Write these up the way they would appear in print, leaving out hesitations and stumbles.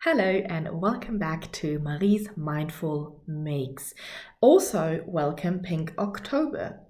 Hello and welcome back to Marie's Mindful Makes. Also, welcome Pink October.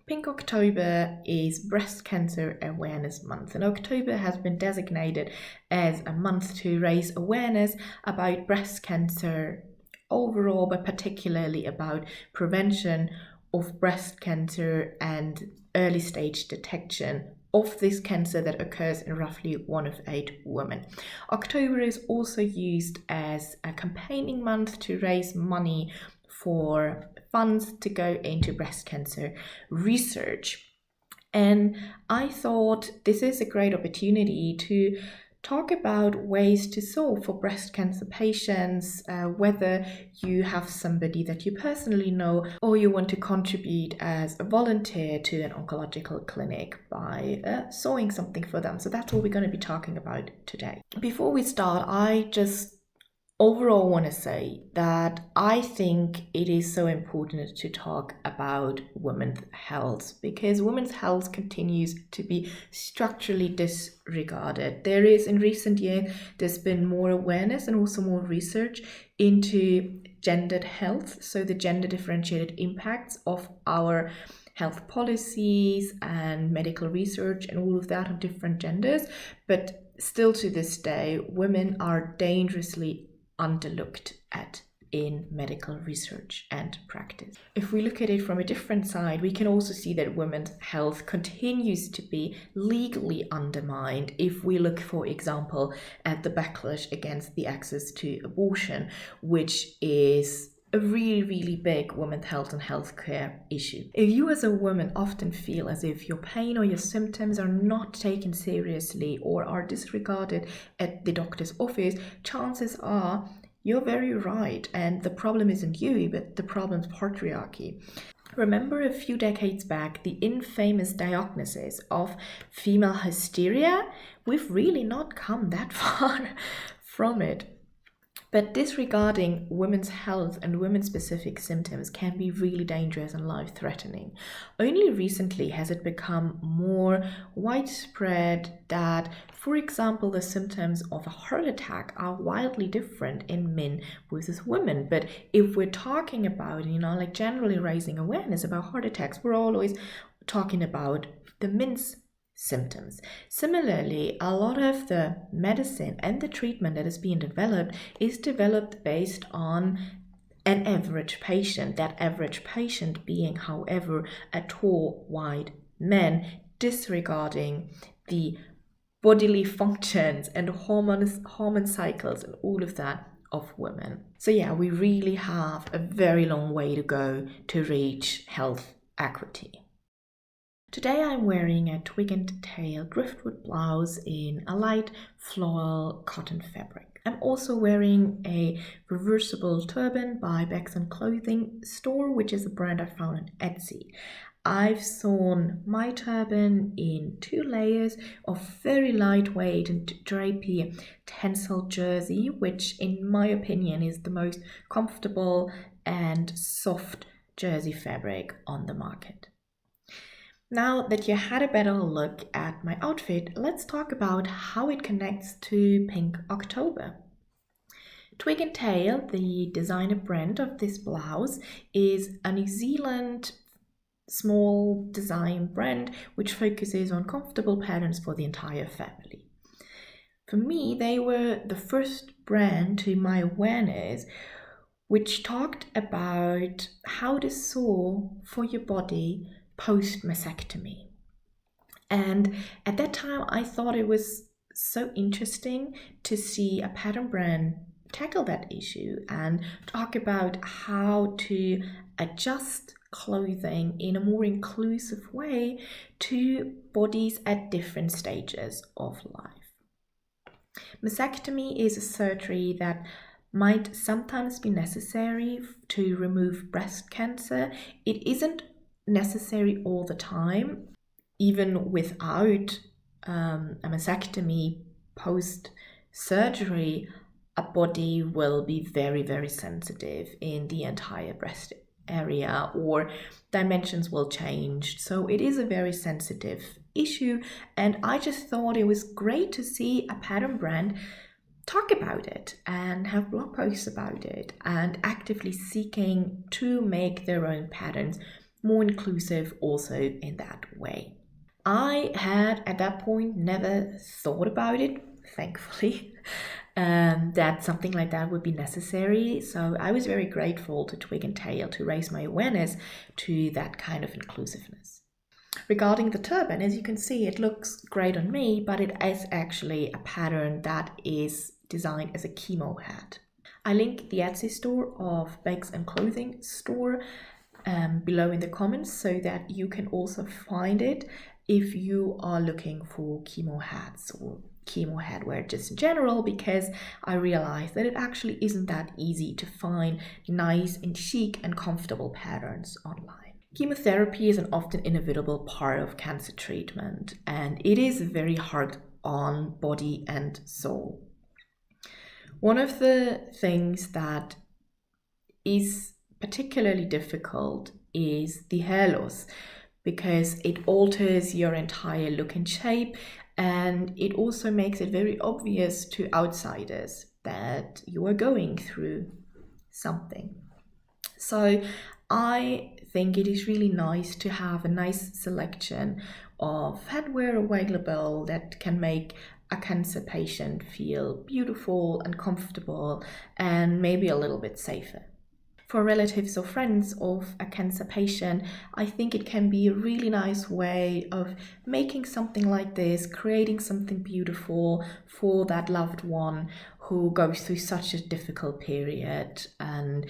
Pink October is Breast Cancer Awareness Month, and October has been designated as a month to raise awareness about breast cancer overall, but particularly about prevention of breast cancer and early stage detection of this cancer that occurs in roughly 1 of 8 women. October is also used as a campaigning month to raise money for funds to go into breast cancer research. And I thought this is a great opportunity to talk about ways to solve for breast cancer patients, whether you have somebody that you personally know or you want to contribute as a volunteer to an oncological clinic by sewing something for them. So that's what we're going to be talking about today. Before we start, I just overall want to say that I think it is so important to talk about women's health because women's health continues to be structurally disregarded. There is, in recent years, there's been more awareness and also more research into gendered health, so the gender differentiated impacts of our health policies and medical research and all of that on different genders. But still to this day, women are dangerously underlooked at in medical research and practice. If we look at it from a different side, we can also see that women's health continues to be legally undermined if we look, for example, at the backlash against the access to abortion, which is a really big women's health and healthcare issue. If you as a woman often feel as if your pain or your symptoms are not taken seriously or are disregarded at the doctor's office, chances are you're very right, and the problem isn't you, but the problem's patriarchy. Remember a few decades back the infamous diagnosis of female hysteria? We've really not come that far from it. But disregarding women's health and women-specific symptoms can be really dangerous and life-threatening. Only recently has it become more widespread that, for example, the symptoms of a heart attack are wildly different in men versus women. But if we're talking about, generally raising awareness about heart attacks, we're always talking about the men's symptoms. Similarly, a lot of the medicine and the treatment that is being developed is developed based on an average patient, that average patient being, however, a tall, white man, disregarding the bodily functions and hormone cycles and all of that of women. So yeah, we really have a very long way to go to reach health equity. Today I'm wearing a twig and tail driftwood blouse in a light floral cotton fabric. I'm also wearing a reversible turban by Bags & Clothing Store, which is a brand I found on Etsy. I've sewn my turban in 2 layers of very lightweight and drapey tencel jersey, which in my opinion is the most comfortable and soft jersey fabric on the market. Now that you had a better look at my outfit, let's talk about how it connects to Pink October. Twig and Tail, the designer brand of this blouse, is a New Zealand small design brand which focuses on comfortable patterns for the entire family. For me, they were the first brand to my awareness which talked about how to sew for your body post-mastectomy. And at that time, I thought it was so interesting to see a pattern brand tackle that issue and talk about how to adjust clothing in a more inclusive way to bodies at different stages of life. Mastectomy is a surgery that might sometimes be necessary to remove breast cancer. It isn't necessary all the time. Even without a mastectomy post-surgery, a body will be very sensitive in the entire breast area, or dimensions will change. So it is a very sensitive issue, and I just thought it was great to see a pattern brand talk about it and have blog posts about it and actively seeking to make their own patterns more inclusive also in that way. I had at that point never thought about it, thankfully, that something like that would be necessary. So I was very grateful to Twig and Tail to raise my awareness to that kind of inclusiveness. Regarding the turban, as you can see, it looks great on me, but it is actually a pattern that is designed as a chemo hat. I link the Etsy store of Bags and Clothing store below in the comments so that you can also find it if you are looking for chemo hats or chemo headwear just in general, because I realized that it actually isn't that easy to find nice and chic and comfortable patterns online. Chemotherapy is an often inevitable part of cancer treatment, and it is very hard on body and soul. One of the things that is particularly difficult is the hair loss, because it alters your entire look and shape, and it also makes it very obvious to outsiders that you are going through something. So I think it is really nice to have a nice selection of headwear available that can make a cancer patient feel beautiful and comfortable and maybe a little bit safer. For relatives or friends of a cancer patient, I think it can be a really nice way of making something like this, creating something beautiful for that loved one who goes through such a difficult period. And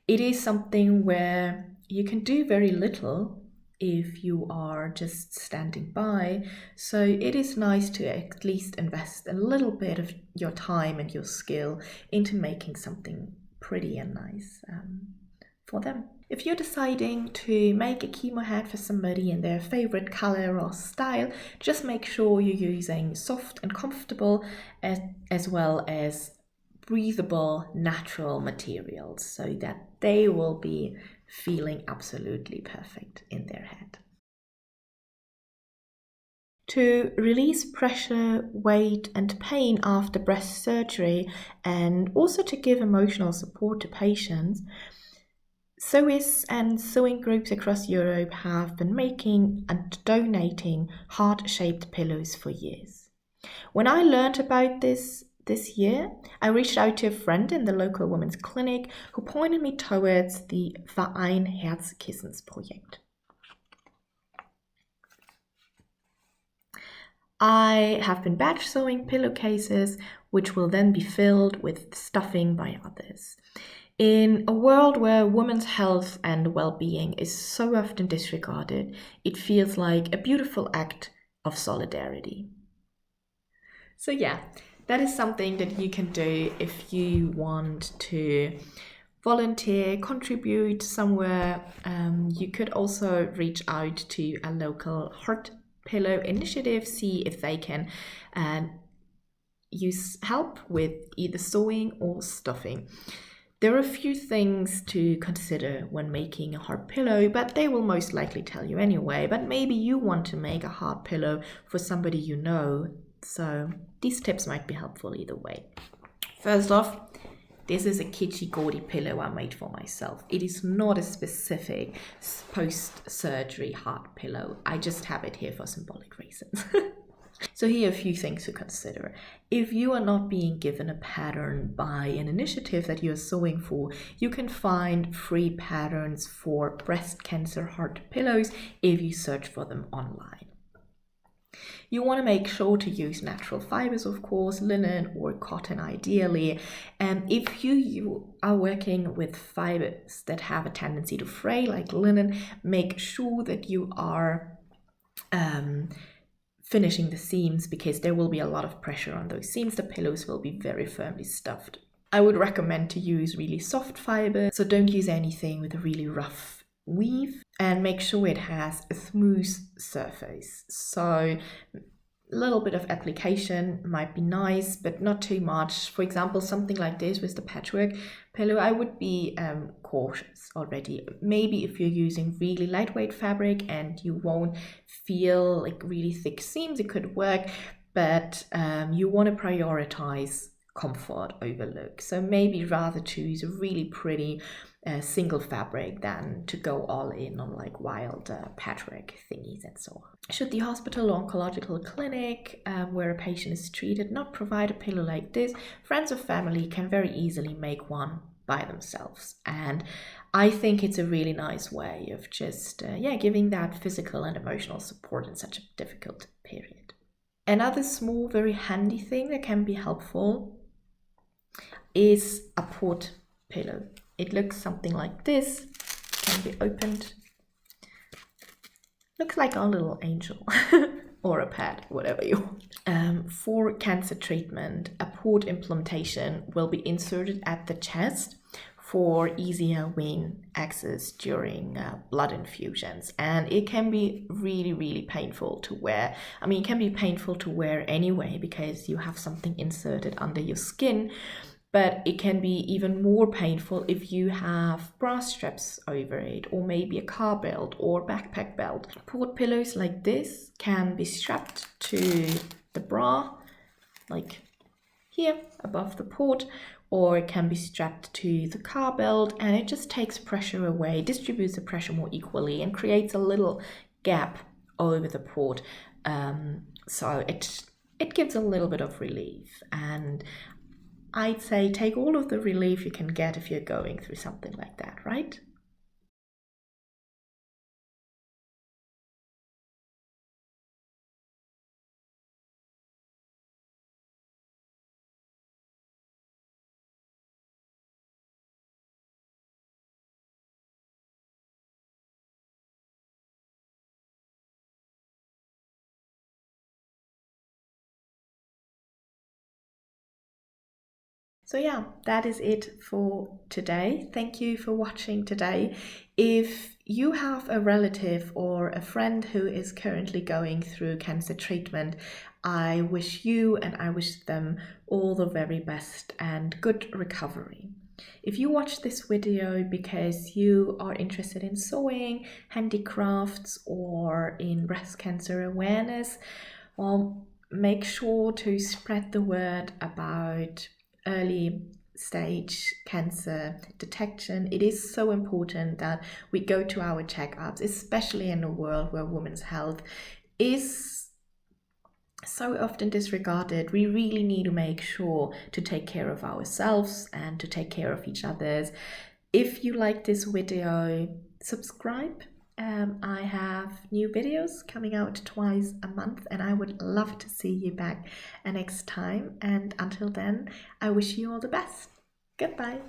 it is something where you can do very little if you are just standing by. So it is nice to at least invest a little bit of your time and your skill into making something pretty and nice for them. If you're deciding to make a chemo hat for somebody in their favorite color or style, just make sure you're using soft and comfortable as well as breathable, natural materials so that they will be feeling absolutely perfect in their head. To release pressure, weight, and pain after breast surgery, and also to give emotional support to patients, sewists and sewing groups across Europe have been making and donating heart-shaped pillows for years. When I learned about this year, I reached out to a friend in the local women's clinic who pointed me towards the Verein Herzkissensprojekt. I have been batch sewing pillowcases, which will then be filled with stuffing by others. In a world where women's health and well-being is so often disregarded, it feels like a beautiful act of solidarity. So yeah, that is something that you can do if you want to volunteer, contribute somewhere. You could also reach out to a local heart pillow initiative, see if they can use help with either sewing or stuffing. There are a few things to consider when making a heart pillow, but they will most likely tell you anyway. But maybe you want to make a heart pillow for somebody you know, so these tips might be helpful either way. First off, this is a kitschy gaudy pillow I made for myself. It is not a specific post-surgery heart pillow. I just have it here for symbolic reasons. So here are a few things to consider. If you are not being given a pattern by an initiative that you're sewing for, you can find free patterns for breast cancer heart pillows if you search for them online. You want to make sure to use natural fibers, of course, linen or cotton ideally. And if you are working with fibers that have a tendency to fray, like linen, make sure that you are finishing the seams, because there will be a lot of pressure on those seams. The pillows will be very firmly stuffed. I would recommend to use really soft fiber, so don't use anything with a really rough weave, and make sure it has a smooth surface. So a little bit of application might be nice, but not too much. For example, something like this with the patchwork pillow, I would be cautious already. Maybe if you're using really lightweight fabric and you won't feel like really thick seams, it could work, but you want to prioritize comfort over look. So maybe rather choose a really pretty single fabric than to go all in on like wild patchwork thingies and so on. Should the hospital or oncological clinic where a patient is treated not provide a pillow like this, friends or family can very easily make one by themselves. And I think it's a really nice way of just giving that physical and emotional support in such a difficult period. Another small, very handy thing that can be helpful is a port pillow. It looks something like this, can be opened. Looks like a little angel or a pet, whatever you want. For cancer treatment, a port implantation will be inserted at the chest for easier vein access during blood infusions. And it can be really, really painful to wear. I mean, it can be painful to wear anyway because you have something inserted under your skin. But it can be even more painful if you have bra straps over it, or maybe a car belt or backpack belt. Port pillows like this can be strapped to the bra, like here above the port, or it can be strapped to the car belt, and it just takes pressure away, distributes the pressure more equally, and creates a little gap over the port. So it gives a little bit of relief, and I'd say take all of the relief you can get if you're going through something like that, right? So yeah, that is it for today. Thank you for watching today. If you have a relative or a friend who is currently going through cancer treatment, I wish you and I wish them all the very best and good recovery. If you watch this video because you are interested in sewing, handicrafts, or in breast cancer awareness, well, make sure to spread the word about early stage cancer detection. It is so important that we go to our checkups, especially in a world where women's health is so often disregarded. We really need to make sure to take care of ourselves and to take care of each others. If you like this video, subscribe. I have new videos coming out twice a month, and I would love to see you back next time. And until then, I wish you all the best. Goodbye.